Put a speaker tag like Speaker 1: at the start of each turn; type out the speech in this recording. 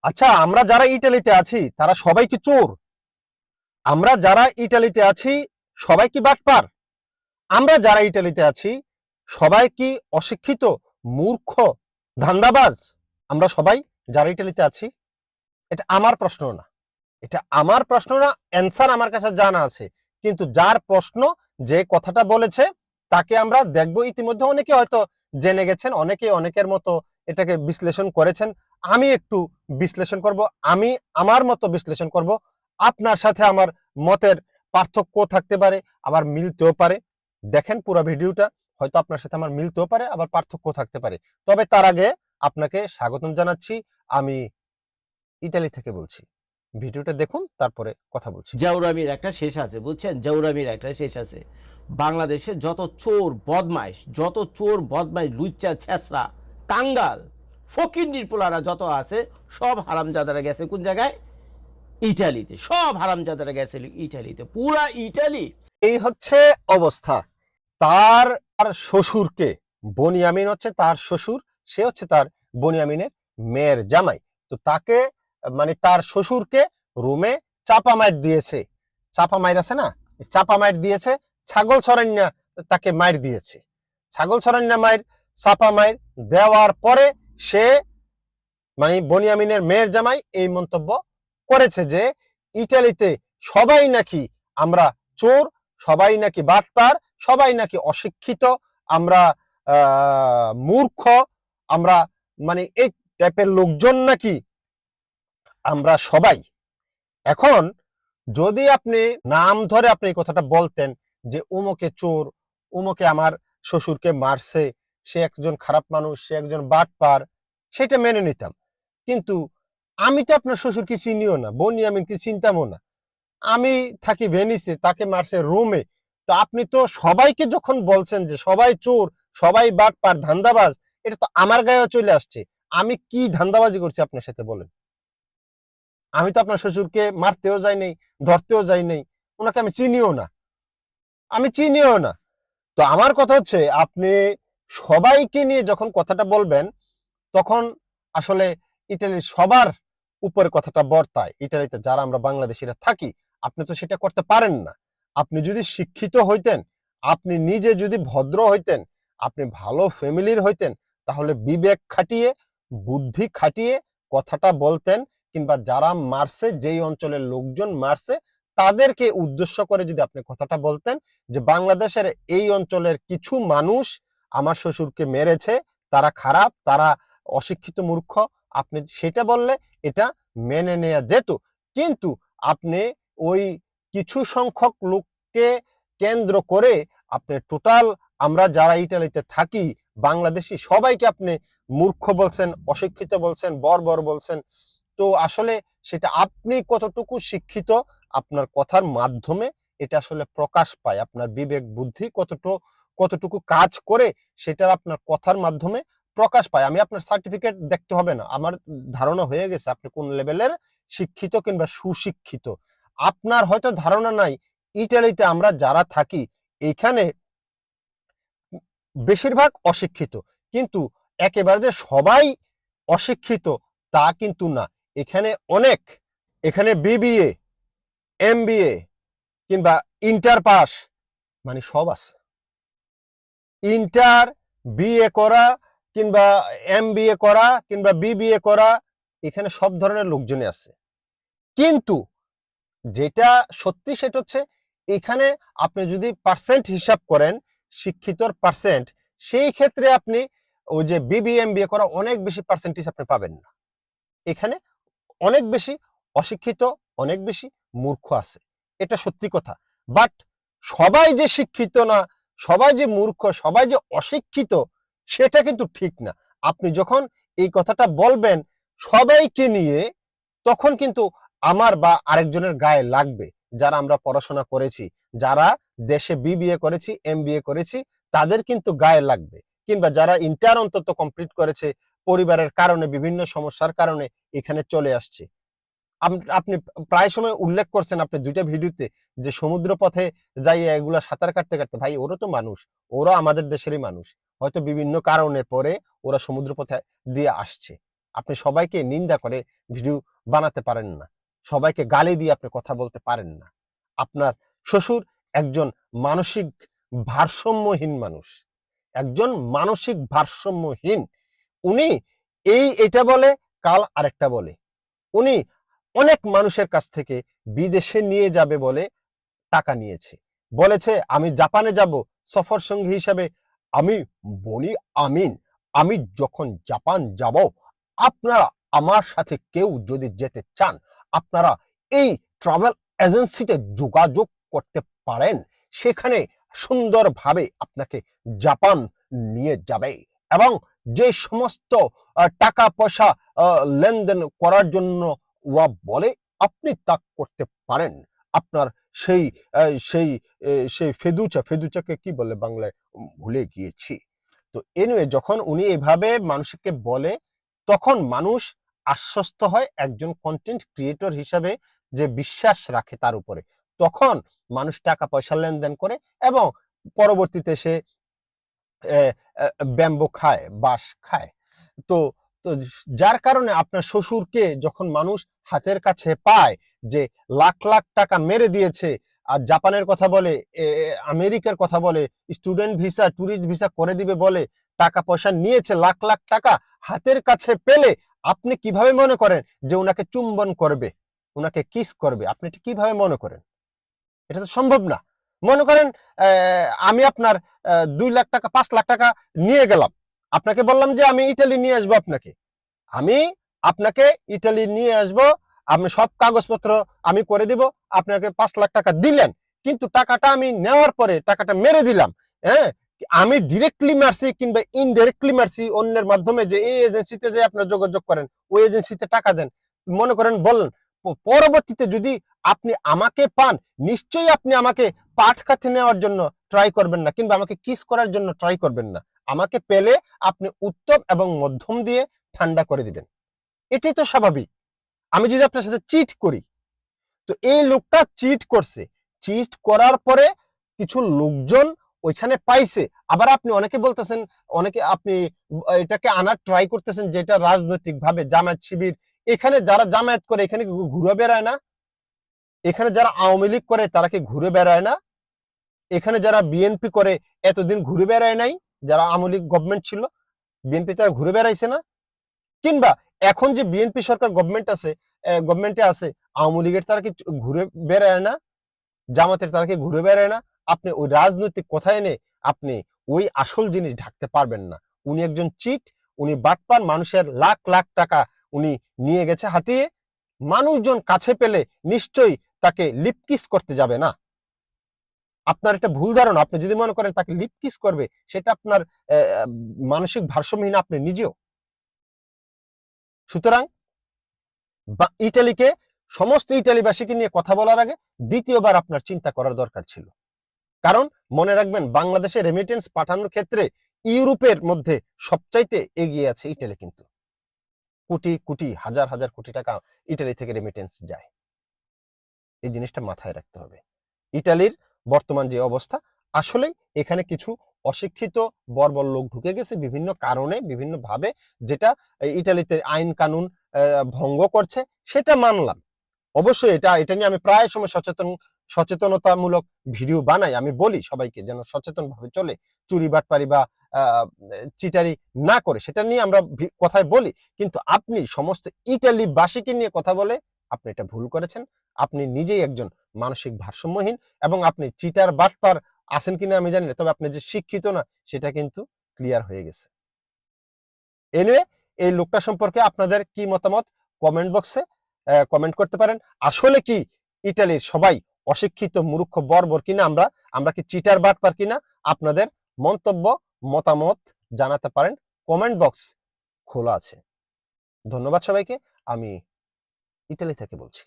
Speaker 1: আচ্ছা, আমরা যারা ইটালিতে আছি তারা সবাই কি চোর? আমরা যারা ইটালিতে আছি সবাই কি বাটপার? আমরা যারা ইটালিতে আছি সবাই কি অশিক্ষিত, মূর্খ, ধান্দাবাজ? আমরা সবাই যারা ইটালিতে আছি, এটা আমার প্রশ্ন না। এটা আমার প্রশ্ন না, অ্যান্সার আমার কাছে জানা আছে। কিন্তু যার প্রশ্ন, যে কথাটা বলেছে, তাকে আমরা দেখব। ইতিমধ্যে অনেকে হয়তো জেনে গেছেন, অনেকে অনেকের মতো এটাকে বিশ্লেষণ করেছেন। আমি একটু বিশ্লেষণ করব, আমি আমার মতো বিশ্লেষণ করব। আপনার সাথে আমার মতের পার্থক্য থাকতে পারে, আবার মিলতেও পারে। দেখেন পুরো ভিডিওটা, হয়তো আপনার সাথে আমার মিলতেও পারে, আবার পার্থক্য থাকতে পারে। তবে তার আগে আপনাকে স্বাগতম জানাচ্ছি। আমি ইতালি থেকে বলছি। ভিডিওটা দেখুন, তারপরে কথা বলছি।
Speaker 2: জাউরামির একটা শেষ আছে, বুঝছেন? জাউরামির একটা শেষ আছে। বাংলাদেশে যত চোর বদমাইশ লুচ্চা ছেঁচড়া কাঙ্গাল ফকির নির্পোলারা যত আছে, সব হারামজাদারা গেছে কোন জায়গায়? ইটালিতে। সব হারামজাদারা গেছে ইটালিতে, পুরা ইটালি।
Speaker 1: এই হচ্ছে অবস্থা। তার আর শ্বশুরকে, বনিয়ামিন হচ্ছে তার শ্বশুর, সে হচ্ছে তার বনিয়ামিনের মেয়ের জামাই। তো তাকে, মানে তার শ্বশুরকে রুমে চাপা মাইর দিয়েছে। চাপা মাইর আছে না, চাপা মাইর দিয়েছে। ছাগল ছড়ান্না তাকে মাইর দিয়েছে। ছাগল ছড়ান্না মাইর, চাপা মাইর দেওয়ার পরে সে, মানে বনিয়ামিনের মেয়ের জামাই এই মন্তব্য করেছে যে ইটালিতে সবাই নাকি আমরা চোর, সবাই নাকি বাটপার, সবাই নাকি অশিক্ষিত, আমরা মূর্খ, আমরা, মানে এই টাইপের লোকজন নাকি আমরা সবাই। এখন যদি আপনি নাম ধরে আপনি এই কথাটা বলতেন যে উমকে চোর, উমকে আমার শ্বশুরকে মারছে, সে একজন খারাপ মানুষ, সে একজন বাটপার, সেটা মেনে নিতাম। কিন্তু আমি তো আপনার শ্বশুরকে চিনিও না, বনিয়ামিনকে চিনতামও না। আমি থাকি ভেনিসে, তাকে মারছে রোমে। তো আপনি তো সবাইকে যখন বলছেন যে সবাই চোর, সবাই বাটপার, ধান্দাবাজ, এটা তো আমার গায়েও চলে আসছে। আমি কি ধান্দাবাজি করছি আপনার সাথে বলেন? আমি তো আপনার শ্বশুরকে মারতেও যাই নাই, ধরতেও যাই নাই, ওনাকে আমি চিনিও না, আমি চিনিও না। তো আমার কথা হচ্ছে, আপনি সবাইকে নিয়ে যখন কথাটা বলবেন, তখন আসলে ইটালির সবার উপরে কথাটা বর্তায়। ইটালিতে যারা আমরা বাংলাদেশিরা থাকি, আপনি তো সেটা করতে পারেন না। আপনি যদি শিক্ষিত হইতেন, আপনি নিজে যদি ভদ্র হইতেন, আপনি ভালো ফ্যামিলির হইতেন, তাহলে বিবেক খাটিয়ে, বুদ্ধি খাটিয়ে কথাটা বলতেন। কিংবা যারা মারছে, যেই অঞ্চলের লোকজন মারছে, তাদেরকে উদ্দেশ্য করে যদি আপনি কথাটা বলতেন যে বাংলাদেশের এই অঞ্চলের কিছু মানুষ আমার শ্বশুরকে মেরেছে, তারা খারাপ, তারা অশিক্ষিত, মূর্খ, আপনি সেটা বললে এটা মেনে নেওয়া যেত। কিন্তু আপনি ওই কিছু সংখ্যক লোককে কেন্দ্র করে আপনি টোটাল আমরা যারা ইটালিতে থাকি বাংলাদেশি সবাইকে আপনি মূর্খ বলছেন, অশিক্ষিত বলছেন, বর্বর বলছেন। তো আসলে সেটা আপনি কতটুকু শিক্ষিত, আপনার কথার মাধ্যমে এটা আসলে প্রকাশ পায়। আপনার বিবেক বুদ্ধি কতটুকু কাজ করে, সেটা আপনার কথার মাধ্যমে প্রকাশ পায়। আমি আপনার সার্টিফিকেট দেখতে হবে না, আমার ধারণা হয়ে গেছে আপনি কোন লেভেলের শিক্ষিত কিংবা সুশিক্ষিত। আপনার হয়তো ধারণা নাই, ইটালিতে আমরা যারা থাকি এখানে বেশিরভাগ অশিক্ষিত। কিন্তু একেবারে যে সবাই অশিক্ষিত তা কিন্তু না। এখানে অনেক, এখানে বিবিএ, এমবিএ কিংবা ইন্টার পাস, মানে সব আছে। ইন্টার, বিএ করা কিংবা এমবিএ করা কিংবা বিবিএ করা, এখানে সব ধরনের লোকজনই আছে। কিন্তু যেটা সত্যি সেটা হচ্ছে, এখানে আপনি যদি পার্সেন্ট হিসাব করেন, শিক্ষিতর পার্সেন্ট, সেই ক্ষেত্রে আপনি ওই যে বিবিএ এমবিএ করা অনেক বেশি পার্সেন্টেজ আপনি পাবেন না। এখানে অনেক বেশি অশিক্ষিত, অনেক বেশি মূর্খ আছে, এটা সত্যি কথা। বাট সবাই যে শিক্ষিত না, সবাই যে মূর্খ, সবাই যে অশিক্ষিত, সেটা কিন্তু ঠিক না। আপনি যখন এই কথাটা বলবেন সবাইকে নিয়ে, তখন কিন্তু আমার বা আরেকজনের গায়ে লাগবে। যারা আমরা পড়াশোনা করেছি, যারা দেশে বিবিএ করেছি, এমবিএ করেছি, তাদের কিন্তু গায়ে লাগবে। কিংবা যারা ইন্টার অন্তত কমপ্লিট করেছে, পরিবারের কারণে, বিভিন্ন সমস্যার কারণে এখানে চলে আসছে। আপনি প্রায় সময় উল্লেখ করছেন আপনি দুইটা ভিডিওতে যে সমুদ্র পথে যাইয়া এগুলা সাঁতার কাটতে কাটতে, ভাই ওরা তো মানুষ, ওরা আমাদের দেশেরই মানুষ, হয়তো বিভিন্ন কারণে পরে ওরা সমুদ্র পথে দিয়ে আসছে। আপনি সবাইকে নিন্দা করে ভিডিও বানাতে পারেন না, সবাইকে গালি দিয়ে আপনি কথা বলতে পারেন না। আপনার শ্বশুর একজন মানসিক ভারসাম্যহীন মানুষ, একজন মানসিক ভারসাম্যহীন। উনি এটা বলে, কাল আরেকটা বলে। উনি অনেক মানুষের কাছ থেকে বিদেশে নিয়ে যাবে বলে টাকা নিয়েছে, বলেছে আমি জাপানে যাব সফর সঙ্গী হিসাবে। আমি বনি আমিন, আমি যখন জাপান যাব, আপনারা আমার সাথে কেউ যদি যেতে চান, আপনারা এই ট্রাভেল এজেন্সিতে যোগাযোগ করতে পারেন, সেখানে সুন্দরভাবে আপনাকে জাপান নিয়ে যাবে। এবং যে সমস্ত টাকা পয়সা লেনদেন করার জন্য ওরা বলে, আপনি তা করতে পারেন। আপনার সেই সেই সেই ফেদুচাকে কি বলে বাংলায়, ভুলে গিয়েছি। তো এনিওয়ে, যখন উনি এভাবে মানুষকে বলে, তখন মানুষ আশ্বস্ত হয় একজন কন্টেন্ট ক্রিয়েটর হিসাবে, যে বিশ্বাস রাখে তার উপরে। তখন মানুষ টাকা পয়সা লেনদেন করে এবং পরবর্তীতে সে ব্যাম্বো খায়, বাঁশ খায়। তো তো যার কারণে আপনার শ্বশুরকে যখন মানুষ হাতের কাছে পায়, যে লাখ লাখ টাকা মেরে দিয়েছে, আর জাপানের কথা বলে, আমেরিকার কথা বলে, স্টুডেন্ট ভিসা, ট্যুরিস্ট ভিসা করে দিবে বলে টাকা পয়সা নিয়েছে, লাখ লাখ টাকা হাতের কাছে পেলে আপনি কিভাবে মনে করেন যে ওনাকে চুম্বন করবে, ওনাকে কিস করবে? আপনি এটা কিভাবে মনে করেন? এটা তো সম্ভব না। মনে করেন আমি আপনার 2 লাখ টাকা 5 লাখ টাকা নিয়ে গেলাম, আপনাকে বললাম যে আমি ইটালি নিয়ে আসবো, আমি আপনাকে ইটালি নিয়ে আসবো, আপনি সব কাগজপত্র আমি করে দিব, আপনাকে 5 লাখ টাকা দিলেন, কিন্তু টাকাটা আমি নেওয়ার পরে টাকাটা মেরে দিলাম। হ্যাঁ, আমি ডিরেক্টলি মারছি কিংবা ইনডাইরেক্টলি মারছি অন্যের মাধ্যমে, যে এই এজেন্সিতে যে আপনারা যোগাযোগ করেন, ওই এজেন্সিতে টাকা দেন, মনে করেন বললেন। পরবর্তীতে যদি আপনি আমাকে পান, নিশ্চয়ই আপনি আমাকে পাট কাছে নেওয়ার জন্য ট্রাই করবেন না, কিংবা আমাকে কিস করার জন্য ট্রাই করবেন না। আমাকে পেলে আপনি উত্তম এবং মধ্যম দিয়ে ঠান্ডা করে দিবেন। এটাই তো স্বাভাবিক। আমি যদি আপনার সাথে চিট করি, তো এই লোকটা চিট করছে, চিট করার পরে কিছু লোকজন ওইখানে পাইছে। আবার আপনি অনেকে বলতেছেন, অনেকে আপনি এটাকে আনার ট্রাই করতেছেন, যেটা রাজনৈতিক ভাবে জামায়াত শিবির। এখানে যারা জামায়াত করে, এখানে ঘুরে বেড়ায় না? এখানে যারা আওয়ামী লীগ করে, তারা কি ঘুরে বেড়ায় না? এখানে যারা বিএনপি করে, এতদিন ঘুরে বেড়ায় নাই? যারা আওয়ামী লীগ গভর্নমেন্ট ছিল, বিএনপি তারা ঘুরে বেড়াইছে না? কিংবা এখন যে বিএনপি সরকার গভর্নমেন্টে আছে, আওয়ামী লীগের তারা কি ঘুরে বেড়ায় না? জামাতের তারা কি ঘুরে বেড়ায় না? আপনি ওই রাজনৈতিক কথা এনে আপনি ওই আসল জিনিস ঢাকতে পারবেন না। উনি একজন চিট, উনি বাটপার, মানুষের লাখ লাখ টাকা উনি নিয়ে গেছে হাতিয়ে। মানুষজন কাছে পেলে নিশ্চয়ই তাকে লিপকিস করতে যাবে না। আপনার একটা ভুল ধারণা। আপনি যদি মনে করেন তাকে লিপকিস করবে, সেটা আপনার মানসিক ভারসাম্যহীন আপনি নিজেও। সুতরাং ইটালিকে, সমস্ত ইটালিবাসীকে নিয়ে কথা বলার আগে দ্বিতীয়বার আপনার চিন্তা করার দরকার ছিল। কারণ মনে রাখবেন, বাংলাদেশে রেমিটেন্স পাঠানোর ক্ষেত্রে ইউরোপের মধ্যে সবচাইতে এগিয়ে আছে ইটালি। কিন্তু কোটি কোটি, হাজার হাজার কোটি টাকা ইটালি থেকে রেমিটেন্স যায়। এই জিনিসটা মাথায় রাখতে হবে। ইটালির বর্তমান যে অবস্থা, আসলেই এখানে কিছু অশিক্ষিত বর্বর লোক ঢুকে গেছে বিভিন্ন কারণে, বিভিন্ন ভাবে, যেটা ইটালিতে আইন কানুন ভঙ্গ করছে, সেটা মানলাম। অবশ্যই এটা নিয়ে আমি প্রায় সময় সচেতনতামূলক ভিডিও বানাই। আমি বলি সবাইকে যেন সচেতন ভাবে চলে, চুরি বাটপারি বা চিটারি না করে, সেটা নিয়ে আমরা কথায় বলি। কিন্তু আপনি সমস্ত ইটালিবাসীকে নিয়ে কথা বলে আপনি এটা ভুল করেছেন। আপনি নিজেই একজন মানসিক ভারসাম্যহীন, এবং আপনি চিটার বাটপার আছেন কিনা আমি জানি না, তবে আপনি যে শিক্ষিত না সেটা কিন্তু ক্লিয়ার হয়ে গেছে। এনিওয়ে, এই লোকটা সম্পর্কে আপনাদের কি মতামত কমেন্ট বক্সে কমেন্ট করতে পারেন। আসলে কি ইটালির সবাই অশিক্ষিত, মূর্খ, বর্বর কিনা, আমরা কি চিটার বাটপার কিনা? আপনাদের মন্তব্য, মতামত জানাতে পারেন। কমেন্ট বক্স খোলা আছে। ধন্যবাদ সবাইকে। আমি ইটালি থেকে বলছি।